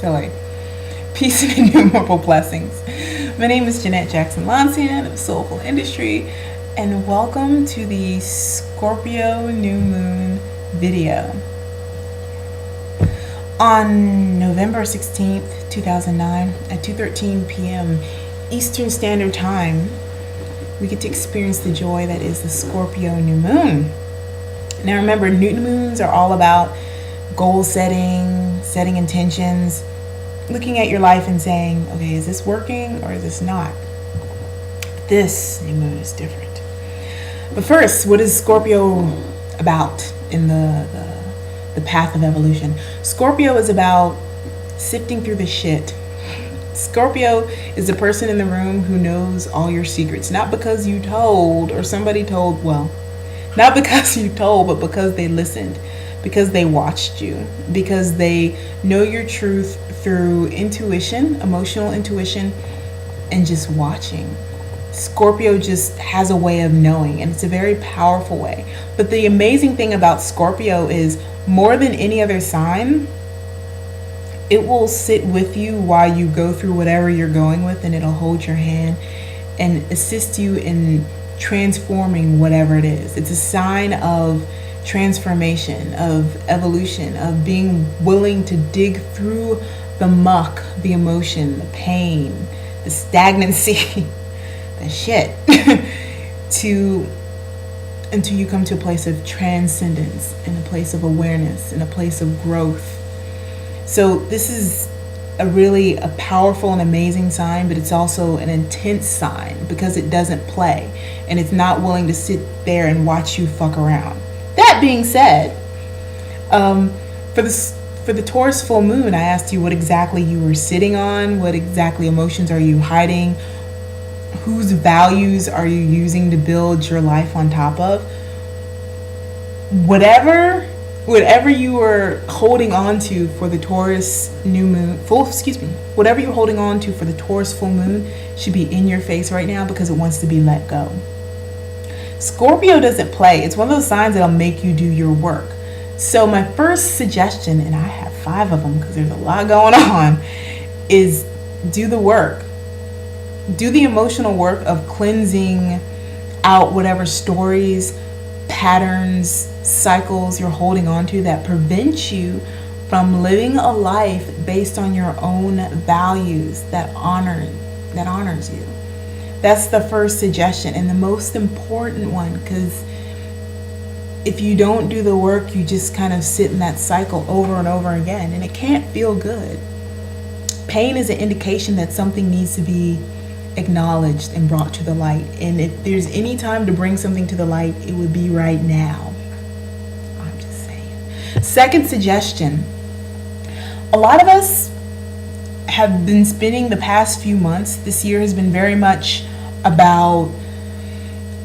Silly. Peace and innumerable blessings. My name is Jeanette Jackson Lancian of Soulful Industry, and welcome to the Scorpio New Moon video. On November 16th, 2009, at 2:13 p.m. Eastern Standard Time, we get to experience the joy that is the Scorpio New Moon. Now remember, new moons are all about goal setting intentions, looking at your life and saying, okay, is this working or is this not? This new moon is different. But first, what is Scorpio about in the path of evolution? Scorpio is about sifting through the shit. Scorpio is the person in the room who knows all your secrets, not because you told or somebody told, not because you told, but because they listened, because they watched you, because they know your truth through intuition, emotional intuition, and just watching. Scorpio just has a way of knowing, and it's a very powerful way. But the amazing thing about Scorpio is, more than any other sign, it will sit with you while you go through whatever you're going with, and it'll hold your hand and assist you in transforming whatever it is. It's a sign of transformation, of evolution, of being willing to dig through the muck, the emotion, the pain, the stagnancy, the shit, until you come to a place of transcendence, in a place of awareness, in a place of growth. So this is a powerful and amazing sign, but it's also an intense sign because it doesn't play and it's not willing to sit there and watch you fuck around. That being said, for the Taurus full moon, I asked you what exactly you were sitting on, what exactly emotions are you hiding, whose values are you using to build your life on top of. Whatever you were holding on to for the Taurus new moon, whatever you're holding on to for the Taurus full moon should be in your face right now because it wants to be let go. Scorpio doesn't play. It's one of those signs that'll make you do your work. So my first suggestion, and I have 5 of them because there's a lot going on, is do the work. Do the emotional work of cleansing out whatever stories, patterns, cycles you're holding on to that prevent you from living a life based on your own values that honors you. That's the first suggestion and the most important one, because if you don't do the work, you just kind of sit in that cycle over and over again, and it can't feel good. Pain is an indication that something needs to be acknowledged and brought to the light. And if there's any time to bring something to the light, it would be right now. I'm just saying. Second suggestion. A lot of us have been spending the past few months, this year has been very much about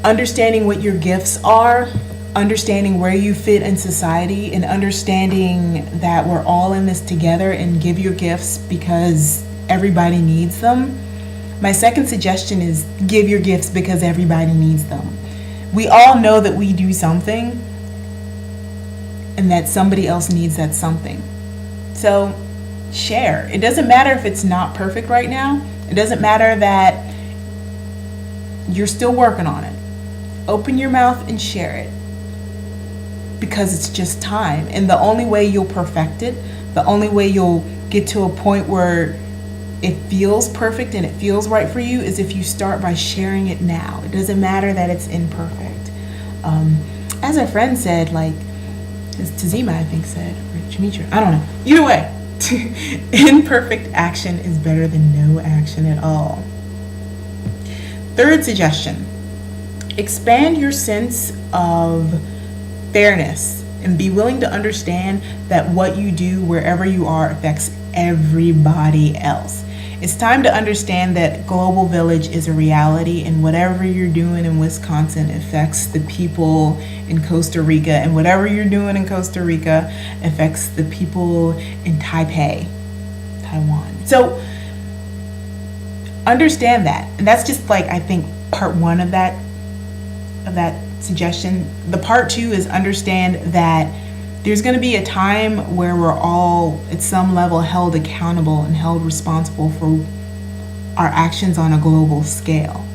understanding what your gifts are, understanding where you fit in society, and understanding that we're all in this together, and give your gifts because everybody needs them. My second suggestion is give your gifts because everybody needs them. We all know that we do something and that somebody else needs that something. So share. It doesn't matter if it's not perfect right now. It doesn't matter that you're still working on it. Open your mouth and share it because it's just time. And the only way you'll perfect it, the only way you'll get to a point where it feels perfect and it feels right for you is if you start by sharing it now. It doesn't matter that it's imperfect. As a friend said, as Tazima I think said, or Jamitra, I don't know. Either way, imperfect action is better than no action at all. Third suggestion, expand your sense of fairness and be willing to understand that what you do wherever you are affects everybody else. It's time to understand that global village is a reality, and whatever you're doing in Wisconsin affects the people in Costa Rica, and whatever you're doing in Costa Rica affects the people in Taipei, Taiwan. So understand that. And that's just I think part 1 of that suggestion. The part 2 is understand that There's going to be a time where we're all at some level held accountable and held responsible for our actions on a global scale.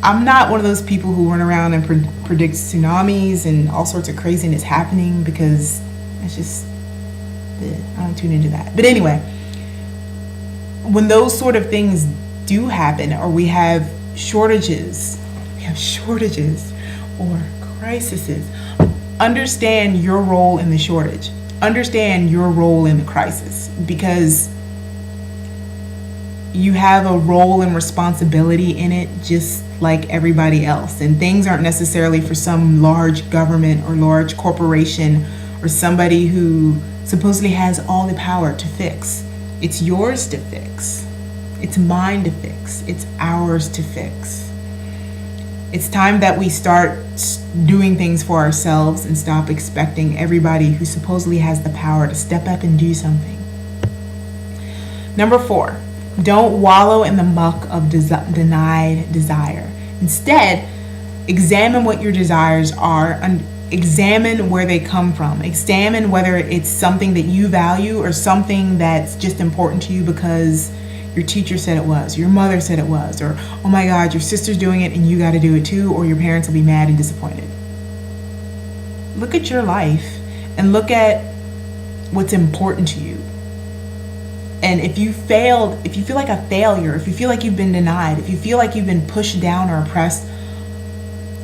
I'm not one of those people who run around and predict tsunamis and all sorts of craziness happening, because it's just, I don't tune into that. But anyway, when those sort of things do happen, or we have shortages or crises, understand your role in the shortage. Understand your role in the crisis, because you have a role and responsibility in it just like everybody else. And things aren't necessarily for some large government or large corporation or somebody who supposedly has all the power to fix. It's yours to fix. It's mine to fix. It's ours to fix. It's time that we start doing things for ourselves and stop expecting everybody who supposedly has the power to step up and do something. Number 4, don't wallow in the muck of denied desire. Instead, examine what your desires are and examine where they come from. Examine whether it's something that you value or something that's just important to you because your teacher said it was, your mother said it was, or oh my God, your sister's doing it and you got to do it too, or your parents will be mad and disappointed. Look at your life and look at what's important to you. And if you failed, if you feel like a failure, if you feel like you've been denied, if you feel like you've been pushed down or oppressed,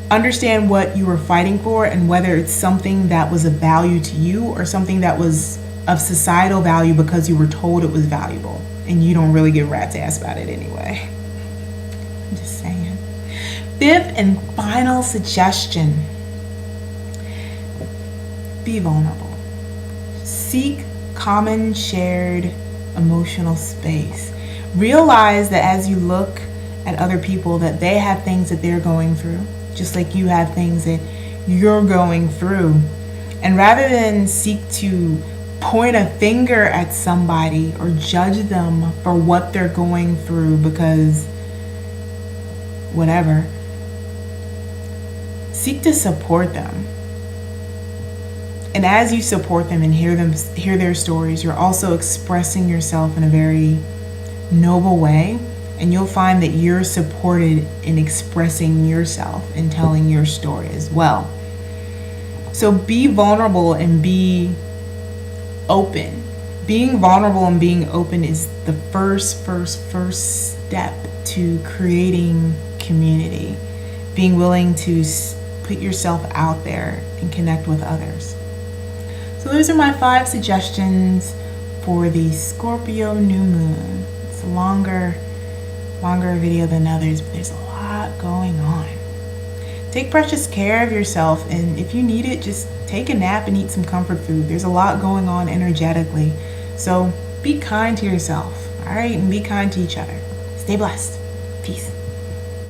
understand what you were fighting for and whether it's something that was of value to you or something that was of societal value because you were told it was valuable. And you don't really give rat's ass about it anyway. I'm just saying. 5th and final suggestion. Be vulnerable. Seek common shared emotional space. Realize that as you look at other people, that they have things that they're going through, just like you have things that you're going through. And rather than seek to point a finger at somebody or judge them for what they're going through because whatever, seek to support them. And as you support them and hear their stories, you're also expressing yourself in a very noble way, and you'll find that you're supported in expressing yourself and telling your story as well. So be vulnerable and be open. Being vulnerable and being open is the first step to creating community. Being willing to put yourself out there and connect with others. So those are my 5 suggestions for the Scorpio New Moon. It's a longer video than others, but there's a lot going on. Take precious care of yourself, and if you need it, just take a nap and eat some comfort food. There's a lot going on energetically. So be kind to yourself, all right? And be kind to each other. Stay blessed. Peace.